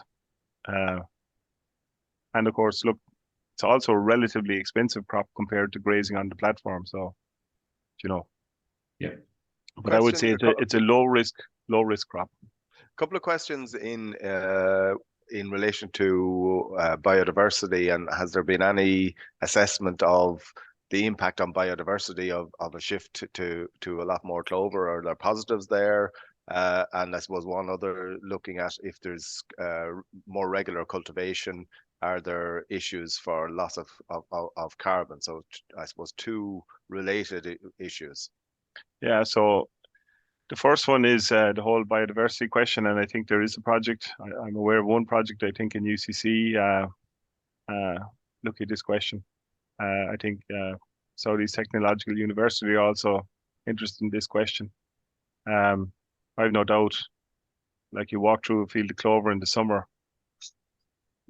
B: And of course, look, it's also a relatively expensive crop compared to grazing on the platform. So, you know,
C: Yeah.
B: But I would say it's a low risk crop.
A: Couple of questions in relation to biodiversity, and has there been any assessment of the impact on biodiversity of a shift to a lot more clover? Are there positives there? And I suppose one other, looking at if there's more regular cultivation, are there issues for loss of carbon? So I suppose two related issues.
B: Yeah, so the first one is the whole biodiversity question, and I think there is a project. I'm aware of one project, I think in UCC, look at this question. I think Saudi's Technological University also interested in this question. I have no doubt, like you walk through a field of clover in the summer,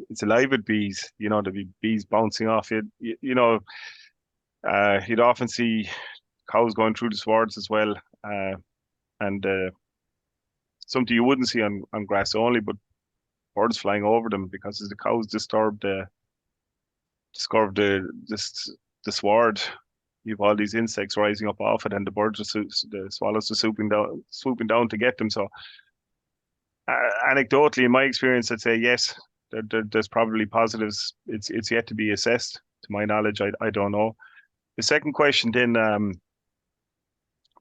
B: it's alive with bees. You know, there'll be bees bouncing off it. You know, you'd often see cows going through the swards as well. And something you wouldn't see on grass only, but birds flying over them, because as the cows disturb the sward, you've all these insects rising up off it, and the birds the swallows are swooping down to get them. So anecdotally, in my experience, I'd say yes, there's probably positives. It's yet to be assessed. To my knowledge, I don't know. The second question then,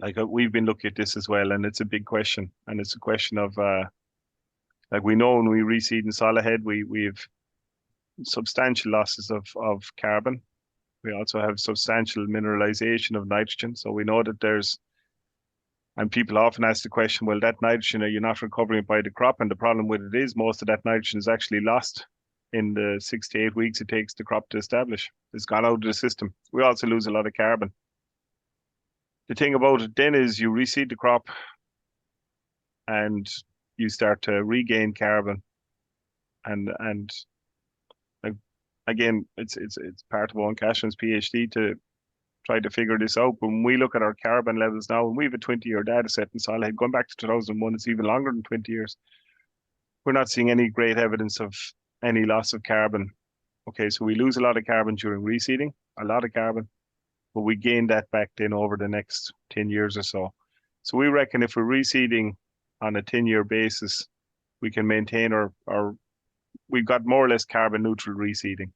B: like we've been looking at this as well, and it's a big question, and it's a question of like we know when we reseed in Solohead, we've substantial losses of carbon. We also have substantial mineralization of nitrogen. So we know that there's, and people often ask the question, well, that nitrogen, are you not recovering it by the crop? And the problem with it is most of that nitrogen is actually lost in the 6 to 8 weeks it takes the crop to establish. It's gone out of the system. We also lose a lot of carbon. The thing about it then is you reseed the crop and you start to regain carbon. And like, again, it's part of Owen Cashman's PhD to try to figure this out. But when we look at our carbon levels now, and we have a 20-year data set in Solohead, going back to 2001, it's even longer than 20 years. We're not seeing any great evidence of any loss of carbon. Okay, so we lose a lot of carbon during reseeding, a lot of carbon, but we gain that back then over the next 10 years or so. So we reckon if we're reseeding on a 10-year basis, we can maintain our we've got more or less carbon neutral reseeding.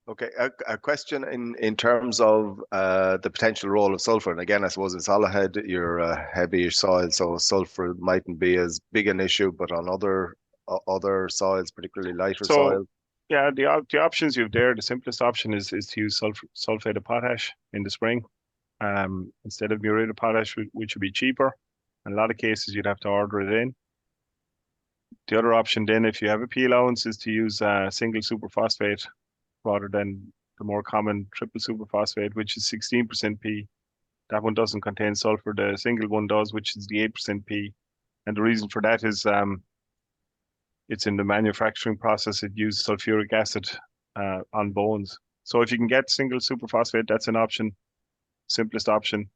A: Okay, a question in terms of the potential role of sulfur. And again, I suppose in Solohead, you're a heavy soil, so sulfur mightn't be as big an issue, but on other soils, particularly lighter soils.
B: Yeah, the options you have there, the simplest option is to use sulfate of potash in the spring, instead of muriate of potash, which would be cheaper. In a lot of cases, you'd have to order it in. The other option then, if you have a P allowance, is to use single superphosphate rather than the more common triple superphosphate, which is 16% P. That one doesn't contain sulfur. The single one does, which is the 8% P. And the reason for that is it's in the manufacturing process. It uses sulfuric acid on bones. So if you can get single superphosphate, that's an option. Simplest option,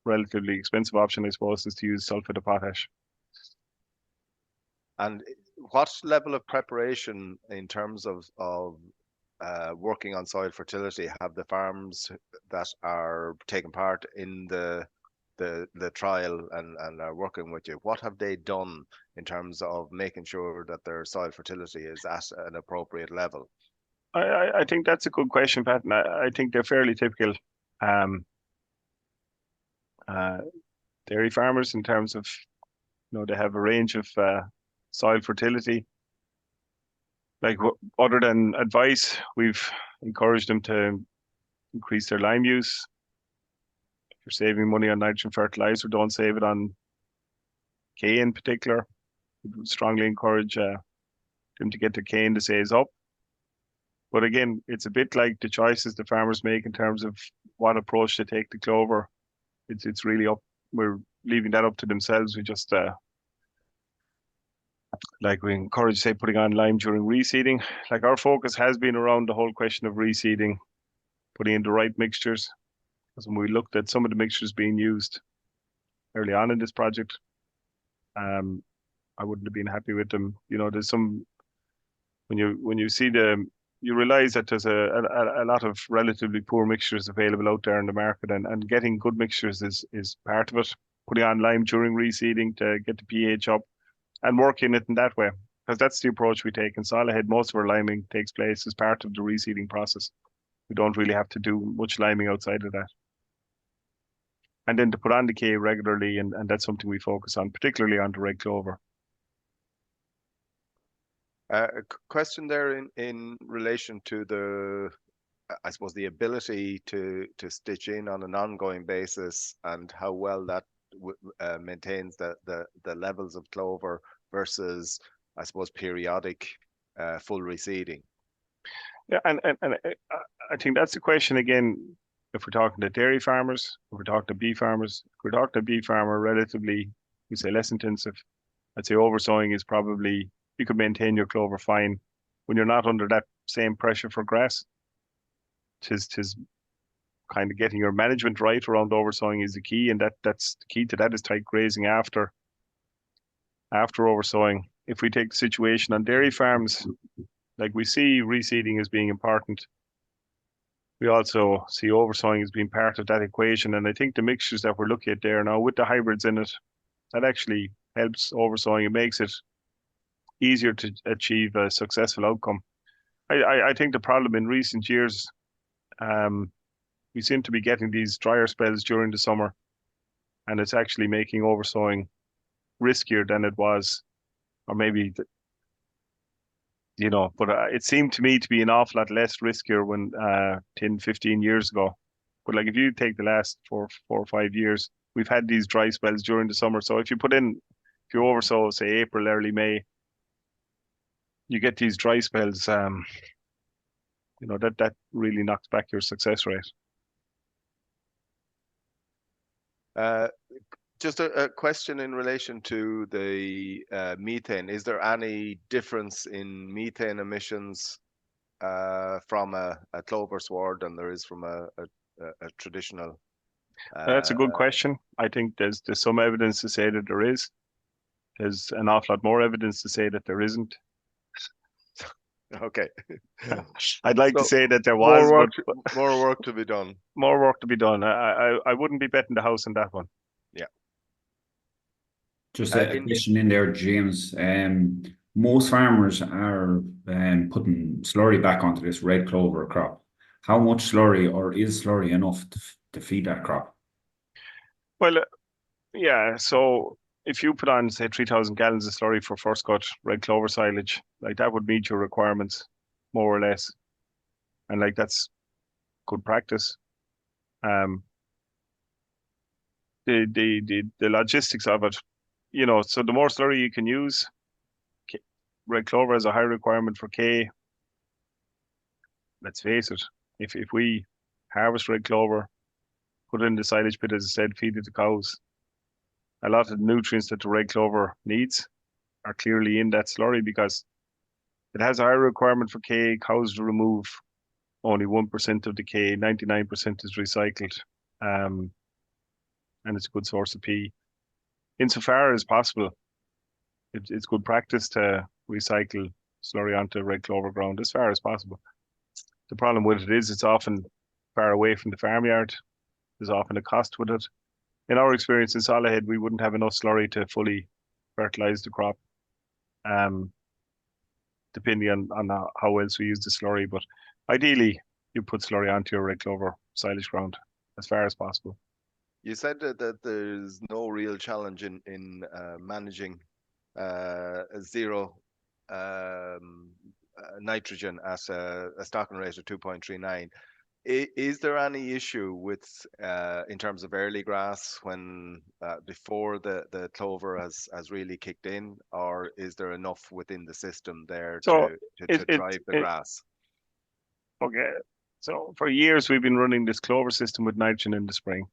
B: relatively expensive option, I suppose, is to use sulfate of potash.
A: And what level of preparation in terms of working on soil fertility? Have the farms that are taking part in the trial and are working with you, what have they done in terms of making sure that their soil fertility is at an appropriate level?
B: I think that's a good question, Pat, and I think they're fairly typical uh, dairy farmers in terms of, they have a range of soil fertility. Like other than advice, we've encouraged them to increase their lime use. If you're saving money on nitrogen fertilizer, don't save it on K in particular. We would strongly encourage them to get their K indices up. But again, it's a bit like the choices the farmers make in terms of what approach to take to clover. It's really up. We're leaving that up to themselves. We just like we encourage, say, putting on lime during reseeding. Like our focus has been around the whole question of reseeding, putting in the right mixtures. Because when we looked at some of the mixtures being used early on in this project, I wouldn't have been happy with them. There's some when you see you realize that there's a lot of relatively poor mixtures available out there in the market, and getting good mixtures is part of it. Putting on lime during reseeding to get the pH up and working it in that way, because that's the approach we take in Solohead. Most of our liming takes place as part of the reseeding process. We don't really have to do much liming outside of that. And then to put on the K regularly, and that's something we focus on, particularly on the red clover.
A: A question there in relation to I suppose, the ability to stitch in on an ongoing basis and how well that maintains the levels of clover versus, I suppose, periodic full reseeding.
B: Yeah, and I think that's the question again. If we're talking to dairy farmers, if we're talking to beef farmers, if we're talking to a beef farmer relatively, we say less intensive, I'd say oversowing is probably, you could maintain your clover fine when you're not under that same pressure for grass. Tis kind of getting your management right around oversowing is the key, and that's the key to that is tight grazing after oversowing. If we take the situation on dairy farms, like we see reseeding as being important, we also see oversowing as being part of that equation. And I think the mixtures that we're looking at there now with the hybrids in it, that actually helps oversowing. It makes it easier to achieve a successful outcome. I think the problem in recent years, we seem to be getting these drier spells during the summer, and it's actually making oversowing riskier than it was, or maybe but it seemed to me to be an awful lot less riskier when 10, 15 years ago. But like if you take the last 4 or 5 years, we've had these dry spells during the summer. So if you oversow, say April, early May, you get these dry spells. That really knocks back your success rate.
A: Just a question in relation to the methane. Is there any difference in methane emissions from a clover sward than there is from a traditional?
B: That's a good question. I think there's some evidence to say that there is. There's an awful lot more evidence to say that there isn't.
A: Okay.
B: I'd like to say that there was
A: more work to be done.
B: More work to be done. I wouldn't be betting the house on that one.
A: Yeah.
C: Just a question in there, James. Most farmers are putting slurry back onto this red clover crop. How much slurry, or is slurry enough to feed that crop?
B: Well, yeah. So if you put on, say, 3,000 gallons of slurry for first cut red clover silage, like that would meet your requirements, more or less. And like that's good practice. The logistics of it, so the more slurry you can use, red clover has a high requirement for K. Let's face it, if we harvest red clover, put it in the silage pit, as I said, feed it to cows, a lot of the nutrients that the red clover needs are clearly in that slurry because it has a higher requirement for K. Cows remove only 1% of the K, 99% is recycled, and it's a good source of P. Insofar as possible, it's good practice to recycle slurry onto red clover ground as far as possible. The problem with it is it's often far away from the farmyard. There's often a cost with it. In our experience in Solohead, we wouldn't have enough slurry to fully fertilize the crop, depending on how else we use the slurry. But ideally, you put slurry onto your red clover silage ground as far as possible.
A: You said that there's no real challenge in managing zero nitrogen at a stocking rate of 2.39. Is there any issue with in terms of early grass when before the clover has really kicked in, or is there enough within the system there
B: So
A: to drive the grass?
B: Okay. So for years we've been running this clover system with nitrogen in the spring,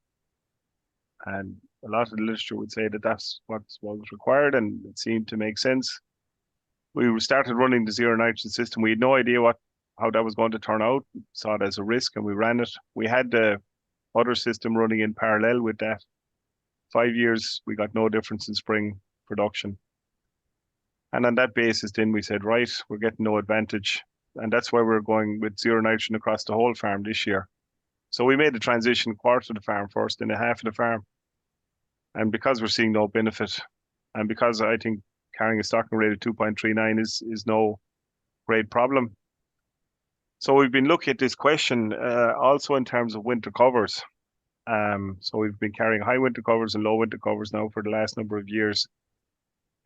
B: and a lot of the literature would say that that's what was required, and it seemed to make sense. We started running the zero nitrogen system. We had no idea how that was going to turn out. We saw it as a risk, and we ran it. We had the other system running in parallel with that. 5 years, we got no difference in spring production. And on that basis, then we said, right, we're getting no advantage. And that's why we're going with zero nitrogen across the whole farm this year. So we made the transition quarter of the farm first, then a half of the farm. And because we're seeing no benefit, and because I think carrying a stocking rate of 2.39 is no great problem. So we've been looking at this question also in terms of winter covers. So we've been carrying high winter covers and low winter covers now for the last number of years,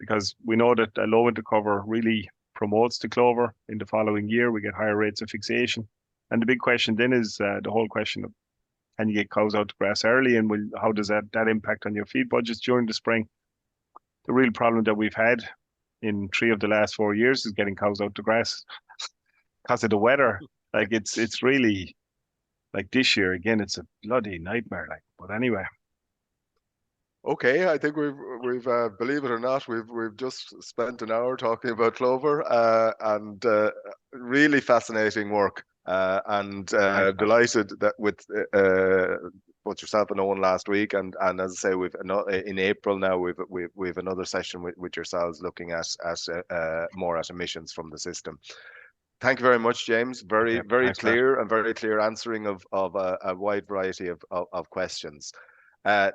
B: because we know that a low winter cover really promotes the clover. In the following year, we get higher rates of fixation. And the big question then is the whole question of, can you get cows out to grass early, and how does that impact on your feed budgets during the spring? The real problem that we've had in 3 of the last 4 years is getting cows out to grass because of the weather. Like it's really, like this year again, it's a bloody nightmare. Like, but anyway.
A: Okay, I think we've believe it or not, we've just spent an hour talking about clover and really fascinating work. And delighted that with both yourself and Owen last week, and as I say, we've in April now we've another session with yourselves looking at more at emissions from the system. Thank you very much, James. Very clear and very clear answering of a wide variety of questions.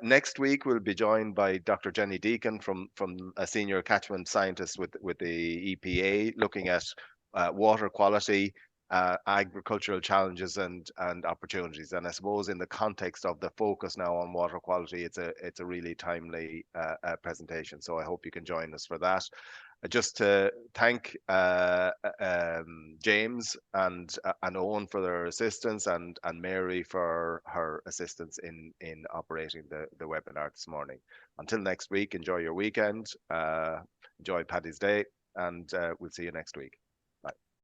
A: Next week we'll be joined by Dr. Jenny Deacon from a senior catchment scientist with the EPA, looking at water quality, agricultural challenges and opportunities. And I suppose in the context of the focus now on water quality, it's a really timely presentation. So I hope you can join us for that. Just to thank James and Owen for their assistance, and Mary for her assistance in operating the webinar this morning. Until next week, enjoy your weekend, enjoy Paddy's Day, and we'll see you next week.